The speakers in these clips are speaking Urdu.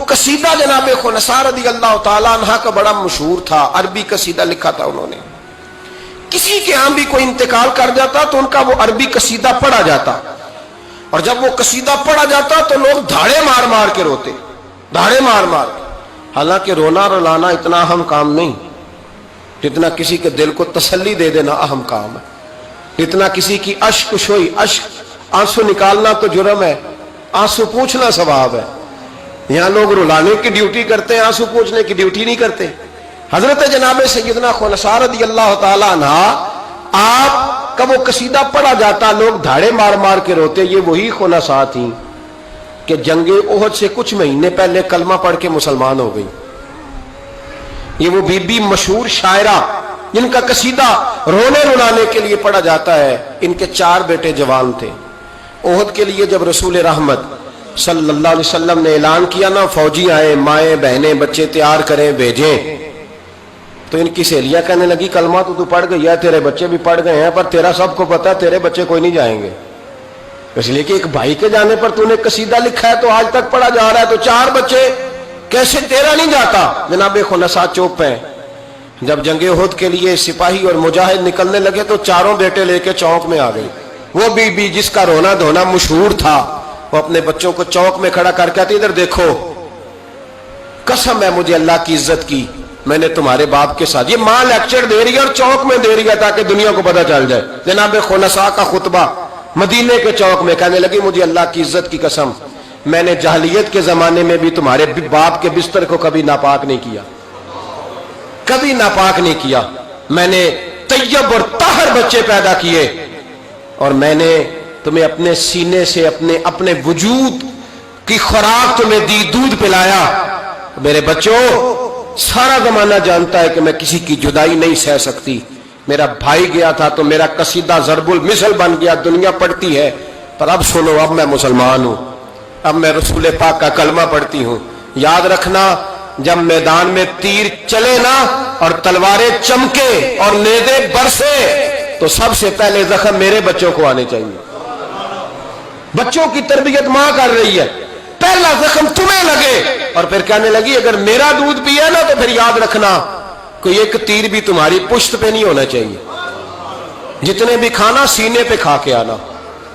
قصیدہ جناب خنسا رضی اللہ تعالیٰ عنہ کا بڑا مشہور تھا، عربی قصیدہ لکھا تھا انہوں نے. کسی کے ہاں بھی کوئی انتقال کر جاتا تو ان کا وہ عربی قصیدہ پڑھا جاتا، اور جب وہ قصیدہ پڑھا جاتا تو لوگ دھاڑے مار مار کے روتے، دھاڑے مار مار کے. حالانکہ رونا رلانا اتنا اہم کام نہیں جتنا کسی کے دل کو تسلی دے دینا اہم کام ہے. اتنا کسی کی اشک شوئی، اشک آنسو نکالنا تو جرم ہے، آنسو پوچھنا ثواب ہے. یہاں لوگ رلانے کی ڈیوٹی کرتے ہیں، آنسو پوچھنے کی ڈیوٹی نہیں کرتے. حضرت جناب سیدنا خنسا رضی اللہ تعالیٰ عنہ آپ کا وہ قصیدہ پڑھا جاتا، لوگ دھاڑے مار مار کے روتے. یہ وہی خنسا تھیں کہ جنگ احد سے کچھ مہینے پہلے کلمہ پڑھ کے مسلمان ہو گئی. یہ وہ بی بی مشہور شاعرہ جن کا قصیدہ رونے رلانے کے لیے پڑھا جاتا ہے. ان کے 4 بیٹے جوان تھے. احد کے لیے جب رسول رحمت صلی اللہ علیہ وسلم نے اعلان کیا نا، فوجی آئے، مائیں بہنیں بچے تیار کریں بھیجیں، تو ان کی سہیلیاں کہنے لگی کلمہ تو پڑھ گئی ہے، تیرے بچے بھی پڑھ گئے ہیں، پر تیرا سب کو پتا ہے تیرے بچے کوئی نہیں جائیں گے. اس لیے کہ ایک بھائی کے جانے پر تو نے قصیدہ لکھا ہے تو آج تک پڑھا جا رہا ہے، تو 4 بچے کیسے تیرا نہیں جاتا. جناب خنسا چوپ ہیں. جب جنگ احد کے لیے سپاہی اور مجاہد نکلنے لگے تو 4 بیٹے لے کے چوک میں آ گئی. وہ بی بی جس کا رونا دھونا مشہور تھا، وہ اپنے بچوں کو چوک میں کھڑا کر کے آتی، ادھر دیکھو، قسم ہے مجھے اللہ کی عزت کی، میں نے تمہارے باپ کے ساتھ. یہ ماں لیکچر دے رہی ہے اور چوک میں دے رہی ہے تاکہ دنیا کو پتہ چل جائے. جناب خنسا کا خطبہ مدینے کے چوک میں، کہنے لگی مجھے اللہ کی عزت کی قسم، میں نے جاہلیت کے زمانے میں بھی تمہارے باپ کے بستر کو کبھی ناپاک نہیں کیا، کبھی ناپاک نہیں کیا. میں نے طیب اور طاہر بچے پیدا کیے، اور میں نے تمہیں اپنے سینے سے اپنے وجود کی خوراک تمہیں دی، دودھ پلایا. میرے بچوں، سارا زمانہ جانتا ہے کہ میں کسی کی جدائی نہیں سہ سکتی. میرا بھائی گیا تھا تو میرا قصیدہ ضرب المثل بن گیا، دنیا پڑھتی ہے، پر اب سنو، اب میں مسلمان ہوں، اب میں رسول پاک کا کلمہ پڑھتی ہوں. یاد رکھنا، جب میدان میں تیر چلے نا اور تلواریں چمکے اور نیزے برسے تو سب سے پہلے زخم میرے بچوں کو آنے چاہیے. بچوں کی تربیت ماں کر رہی ہے، پہلا زخم تمہیں لگے. اور پھر کہنے لگی اگر میرا دودھ پیے نا تو پھر یاد رکھنا کوئی ایک تیر بھی تمہاری پشت پہ نہیں ہونا چاہیے. جتنے بھی کھانا سینے پہ کھا کے آنا.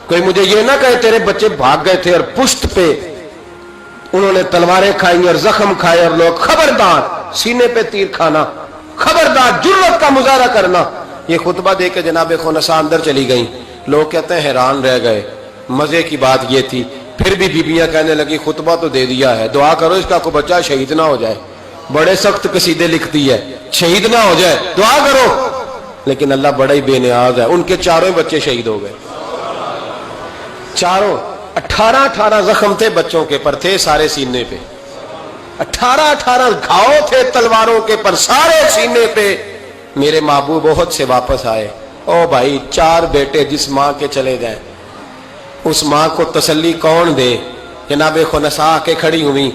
کوئی مجھے یہ نہ کہے تیرے بچے بھاگ گئے تھے اور پشت پہ انہوں نے تلواریں کھائی اور زخم کھائے، اور لوگ خبردار سینے پہ تیر کھانا، خبردار جرأت کا مظاہرہ کرنا. یہ خطبہ دے کے جناب خنسا اندر چلی گئیں. لوگ کہتے ہیں حیران رہ گئے. مزے کی بات یہ تھی، پھر بھی بیبیاں کہنے لگی خطبہ تو دے دیا ہے، دعا کرو اس کا کوئی بچہ شہید نہ ہو جائے. بڑے سخت قصیدے لکھتی ہے، شہید نہ ہو جائے، دعا کرو. لیکن اللہ بڑا ہی بے نیاز ہے، ان کے 4 بچے شہید ہو گئے. 4 18 زخم تھے بچوں کے پر، تھے سارے سینے پہ. 18 گھاؤ تھے تلواروں کے پر، سارے سینے پہ. میرے محبوب احد سے واپس آئے. او بھائی، 4 بیٹے جس ماں کے چلے گئے، اس ماں کو تسلی کون دے؟ جناب خنسا آ کے کھڑی ہوئی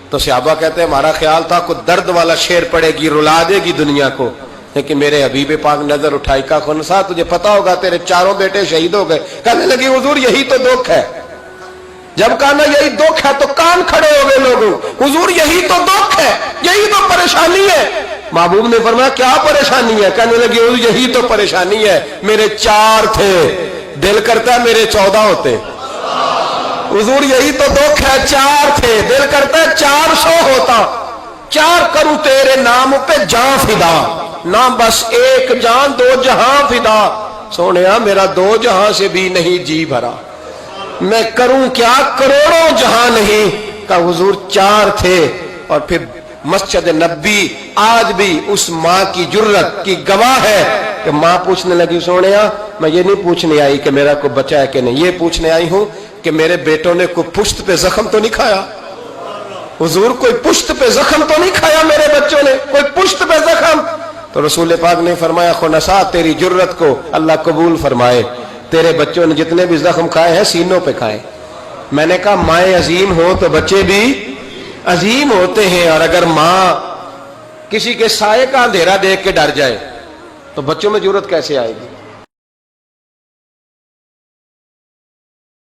تو صحابہ کہتے ہیں ہمارا خیال تھا کوئی درد والا شعر پڑے گی، رلا دے گی دنیا کو، لیکن میرے حبیب پاک نظر اٹھائی. کا خنسا تجھے پتا ہوگا تیرے 4 بیٹے شہید ہو گئے. کہنے لگی حضور یہی تو دکھ ہے. جب کہنا یہی دکھ ہے تو کان کھڑے ہو گئے لوگوں. حضور یہی تو دکھ ہے، یہی تو پریشانی ہے. محبوب نے فرمایا کیا پریشانی ہے؟ کہنے لگی حضور یہی تو پریشانی ہے، میرے 4 تھے، دل کرتا ہے میرے 14 ہوتے. حضور یہی تو دکھ ہے، 4 تھے، دل کرتا ہے 400 ہوتا. 4 کروں تیرے نام پہ جان فدا، نہ بس ایک جان 2 جہاں فدا. سونیا میرا 2 جہاں سے بھی نہیں جی بھرا، میں کروں کیا کروڑوں جہاں نہیں. کہ حضور 4 تھے. اور پھر مسجد نبی آج بھی اس ماں کی جرت کی گواہ ہے کہ ماں پوچھنے لگی سونیا میں یہ نہیں پوچھنے آئی کہ میرا کوئی بچہ ہے کہ نہیں، یہ پوچھنے آئی ہوں کہ میرے بیٹوں نے کوئی پشت پہ زخم تو نہیں کھایا. حضور کوئی پشت پہ زخم تو نہیں کھایا میرے بچوں نے، کوئی پشت پہ زخم. تو رسول پاک نے فرمایا خنسا تیری جرت کو اللہ قبول فرمائے، تیرے بچوں نے جتنے بھی زخم کھائے ہیں سینوں پہ کھائے. میں نے کہا مائیں عظیم ہو تو بچے بھی عظیم ہوتے ہیں. اور اگر ماں کسی کے سائے کا اندھیرا دیکھ کے ڈر جائے تو بچوں میں جرت کیسے آئے گی؟